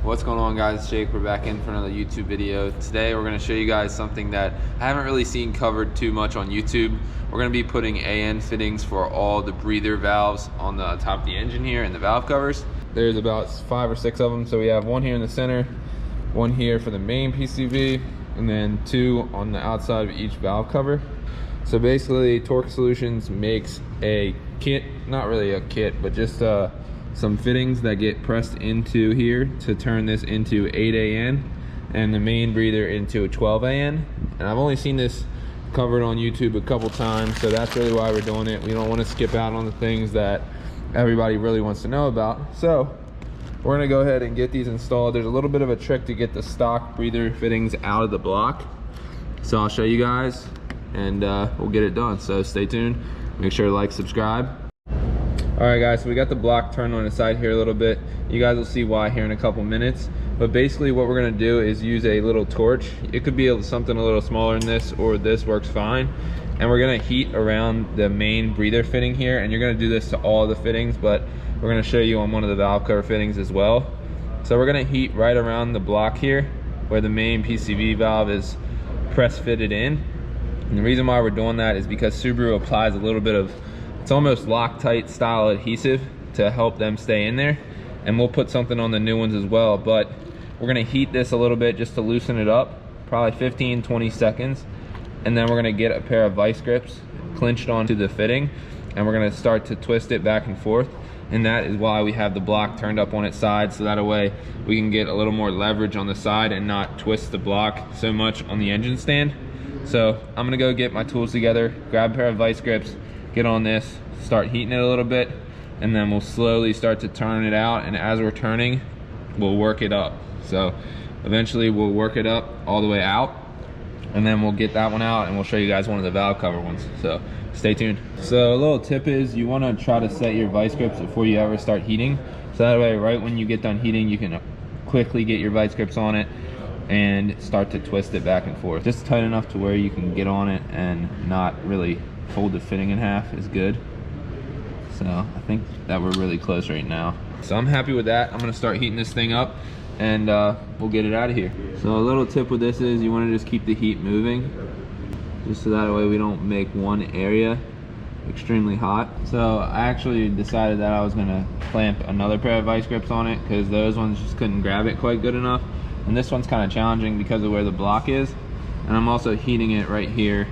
What's going on, guys? It's Jake. We're back in for another YouTube video. Today we're going to show you guys something that I haven't really seen covered too much on YouTube. We're going to be putting AN fittings for all the breather valves on the top of the engine here and the valve covers. There's about 5 or 6 of them. So we have one here in the center, one here for the main PCV, and then 2 on the outside of each valve cover. So basically Torque Solutions makes a kit, not really a kit, but just some fittings that get pressed into here to turn this into 8 AN and the main breather into a 12 AN. And I've only seen this covered on YouTube a couple times, so that's really why we're doing it. We don't want to skip out on the things that everybody really wants to know about. So we're gonna go ahead and get these installed. There's a little bit of a trick to get the stock breather fittings out of the block. So I'll show you guys and we'll get it done. So stay tuned, make sure to like, subscribe. All right guys, so we got the block turned on the side here a little bit. You guys will see why here in a couple minutes. But basically what we're gonna do is use a little torch. It could be something a little smaller than this, or this works fine. And we're gonna heat around the main breather fitting here, and you're gonna do this to all the fittings, but we're gonna show you on one of the valve cover fittings as well. So we're gonna heat right around the block here where the main PCV valve is press fitted in. And the reason why we're doing that is because Subaru applies a little bit of, it's almost Loctite style adhesive to help them stay in there. And we'll put something on the new ones as well, but we're gonna heat this a little bit just to loosen it up, probably 15-20 seconds. And then we're gonna get a pair of vice grips clinched onto the fitting, and we're gonna start to twist it back and forth. And that is why we have the block turned up on its side, so that way we can get a little more leverage on the side and not twist the block so much on the engine stand. So I'm gonna go get my tools together, grab a pair of vice grips, get on this, start heating it a little bit, and then we'll slowly start to turn it out. And as we're turning, we'll work it up. So eventually we'll work it up all the way out, and then we'll get that one out and we'll show you guys one of the valve cover ones. So stay tuned. So a little tip is you want to try to set your vice grips before you ever start heating. So that way, right when you get done heating, you can quickly get your vice grips on it and start to twist it back and forth. Just tight enough to where you can get on it and not really fold the fitting in half is good. So I think that we're really close right now. So I'm happy with that. I'm gonna start heating this thing up and we'll get it out of here. So a little tip with this is you want to just keep the heat moving, just so that way we don't make one area extremely hot. So I actually decided that I was gonna clamp another pair of vice grips on it because those ones just couldn't grab it quite good enough. And this one's kind of challenging because of where the block is. And I'm also heating it right here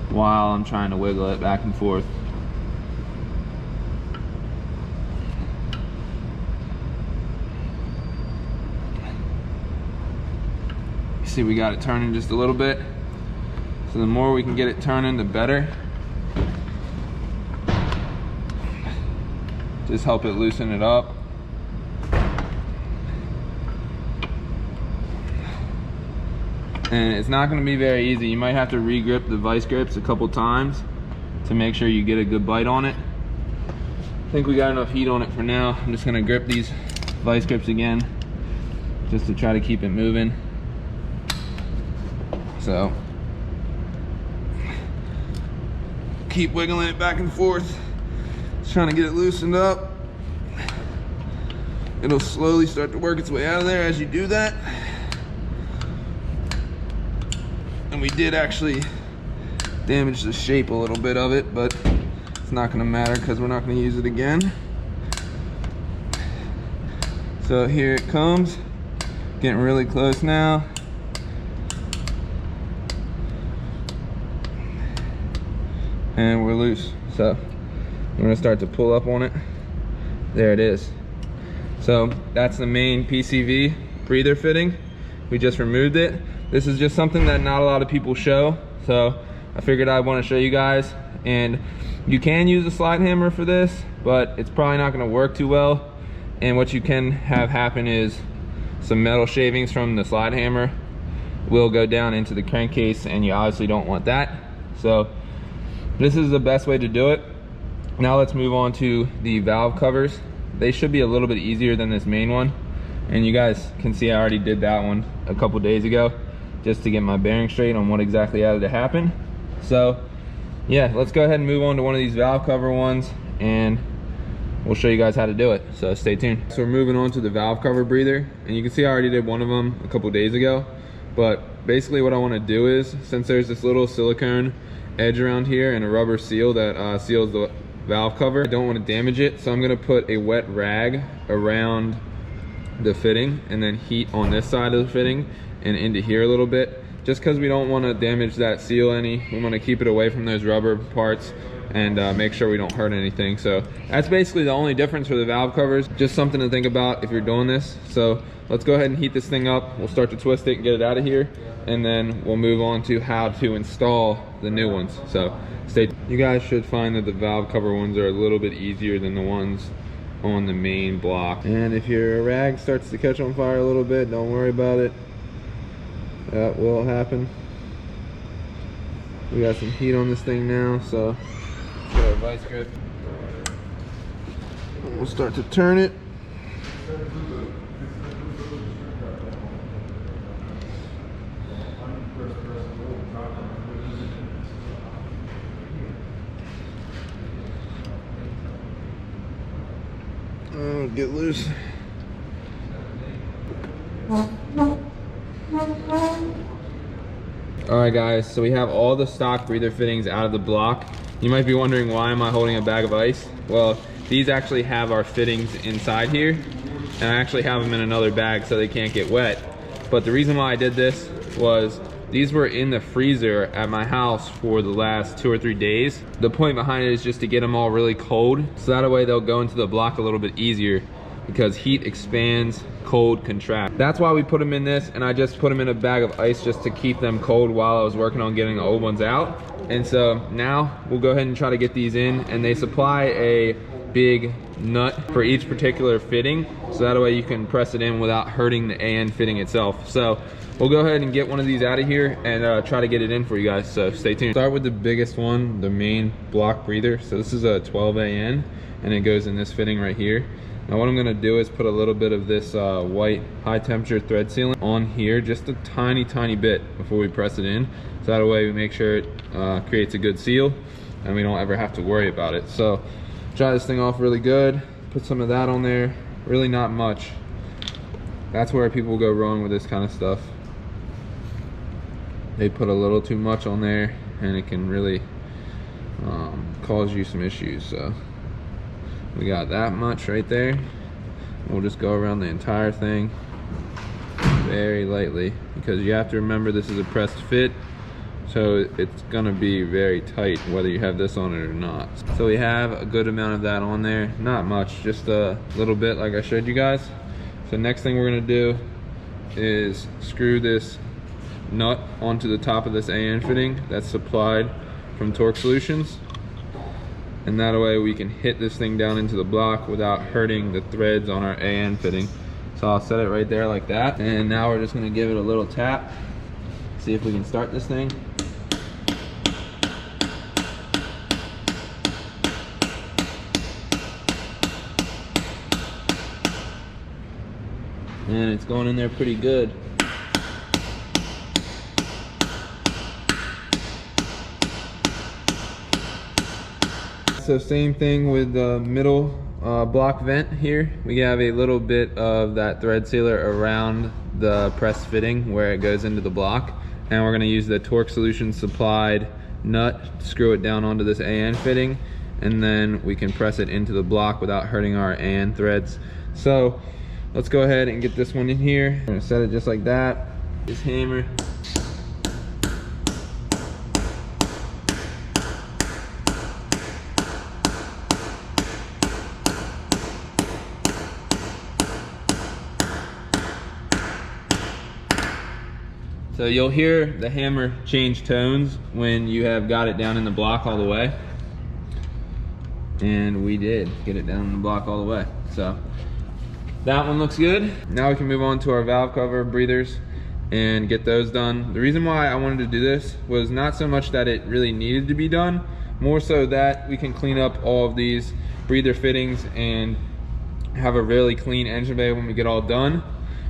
while I'm trying to wiggle it back and forth. See, we got it turning just a little bit. So the more we can get it turning, the better. Just help it loosen it up. And it's not going to be very easy. You might have to re-grip the vice grips a couple times to make sure you get a good bite on it. I think we got enough heat on it for now. I'm just going to grip these vice grips again just to try to keep it moving. So keep wiggling it back and forth, just trying to get it loosened up. It'll slowly start to work its way out of there as you do that. And we did actually damage the shape a little bit of it, but it's not going to matter because we're not going to use it again. So here it comes, getting really close now. And we're loose. So I'm gonna start to pull up on it. There it is. So that's the main PCV breather fitting. We just removed it. This is just something that not a lot of people show, so I figured I'd want to show you guys. And you can use a slide hammer for this, but it's probably not going to work too well. And what you can have happen is some metal shavings from the slide hammer will go down into the crankcase, and you obviously don't want that. So this is the best way to do it. Now let's move on to the valve covers. They should be a little bit easier than this main one. And you guys can see I already did that one a couple days ago just to get my bearing straight on what exactly had to happen. So yeah, let's go ahead and move on to one of these valve cover ones, and we'll show you guys how to do it, so stay tuned. So we're moving on to the valve cover breather, and you can see I already did one of them a couple days ago, but basically what I want to do is, since there's this little silicone edge around here and a rubber seal that seals the valve cover, I don't want to damage it, so I'm going to put a wet rag around the fitting and then heat on this side of the fitting and into here a little bit, just because we don't want to damage that seal any. We want to keep it away from those rubber parts and make sure we don't hurt anything. So that's basically the only difference for the valve covers. Just something to think about if you're doing this. So let's go ahead and heat this thing up. We'll start to twist it and get it out of here, and then we'll move on to how to install the new ones. So stay tuned. You guys should find that the valve cover ones are a little bit easier than the ones on the main block. And if your rag starts to catch on fire a little bit, don't worry about it. That will happen. We got some heat on this thing now, so get our vice grip. We'll start to turn it. Oh, get loose. Alright guys, so we have all the stock breather fittings out of the block. You might be wondering, why am I holding a bag of ice? Well, these actually have our fittings inside here, and I actually have them in another bag so they can't get wet. But the reason why I did this was these were in the freezer at my house for the last 2 or 3 days. The point behind it is just to get them all really cold, so that way they'll go into the block a little bit easier, because heat expands, cold contract. That's why we put them in this, and I just put them in a bag of ice just to keep them cold while I was working on getting the old ones out. And so now we'll go ahead and try to get these in, and they supply a big nut for each particular fitting, so that way you can press it in without hurting the AN fitting itself. So we'll go ahead and get one of these out of here and try to get it in for you guys, so stay tuned. Start with the biggest one, the main block breather. So this is a 12 AN, and it goes in this fitting right here. Now what I'm gonna do is put a little bit of this white high temperature thread sealant on here, just a tiny bit before we press it in. So that way we make sure it creates a good seal and we don't ever have to worry about it. So dry this thing off really good, put some of that on there, really not much. That's where people go wrong with this kind of stuff. They put a little too much on there and it can really cause you some issues. So we got that much right there. We'll just go around the entire thing very lightly, because you have to remember this is a pressed fit, so it's gonna be very tight whether you have this on it or not. So we have a good amount of that on there, not much, just a little bit like I showed you guys. So next thing we're gonna do is screw this nut onto the top of this AN fitting that's supplied from Torque Solutions. And that way we can hit this thing down into the block without hurting the threads on our AN fitting. So I'll set it right there like that. And now we're just gonna give it a little tap, see if we can start this thing. And it's going in there pretty good. So same thing with the middle block vent here. We have a little bit of that thread sealer around the press fitting where it goes into the block, and we're going to use the Torque Solutions supplied nut to screw it down onto this AN fitting, and then we can press it into the block without hurting our AN threads. So let's go ahead and get this one in here. We're going to set it just like that. This hammer. So you'll hear the hammer change tones when you have got it down in the block all the way. And we did get it down in the block all the way. So that one looks good. Now we can move on to our valve cover breathers and get those done. The reason why I wanted to do this was not so much that it really needed to be done, more so that we can clean up all of these breather fittings and have a really clean engine bay when we get all done.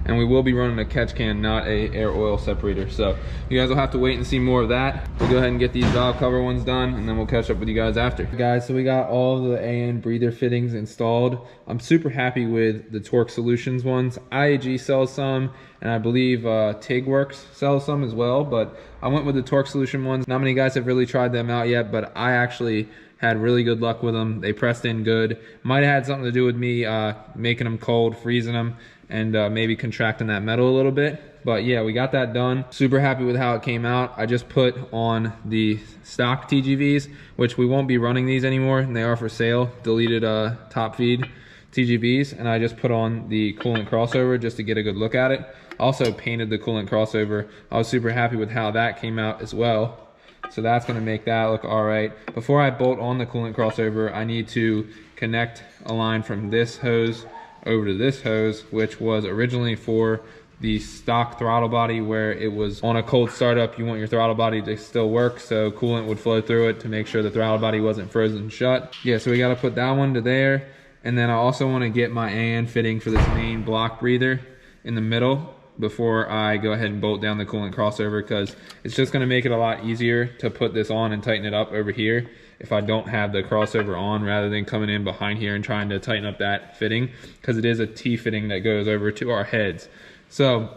and we will be running a catch can, not a air oil separator. So you guys will have to wait and see more of that. We'll go ahead and get these valve cover ones done, and then we'll catch up with you guys after. Guys, so we got all the AN breather fittings installed. I'm super happy with the Torque Solutions ones. IAG sells some, and I believe TIGworks sells some as well, but I went with the Torque Solution ones. Not many guys have really tried them out yet, but I actually had really good luck with them. They pressed in good. Might have had something to do with me making them cold, freezing them, and maybe contracting that metal a little bit. But yeah, we got that done. Super happy with how it came out. I just put on the stock TGVs, which we won't be running these anymore, and they are for sale. Deleted top feed TGVs, and I just put on the coolant crossover just to get a good look at it. Also painted the coolant crossover. I was super happy with how that came out as well. So that's gonna make that look all right. Before I bolt on the coolant crossover, I need to connect a line from this hose over to this hose, which was originally for the stock throttle body, where it was on a cold startup. You want your throttle body to still work, so coolant would flow through it to make sure the throttle body wasn't frozen shut. Yeah, so we gotta put that one to there. And then I also wanna get my AN fitting for this main block breather in the middle before I go ahead and bolt down the coolant crossover, because it's just gonna make it a lot easier to put this on and tighten it up over here if I don't have the crossover on, rather than coming in behind here and trying to tighten up that fitting, because it is a T fitting that goes over to our heads. So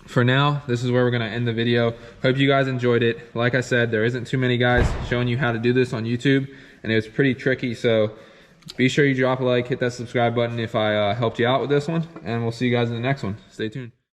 for now, this is where we're gonna end the video. Hope you guys enjoyed it. Like I said, there isn't too many guys showing you how to do this on YouTube, and it was pretty tricky, so be sure you drop a like, hit that subscribe button if I helped you out with this one, and we'll see you guys in the next one. Stay tuned.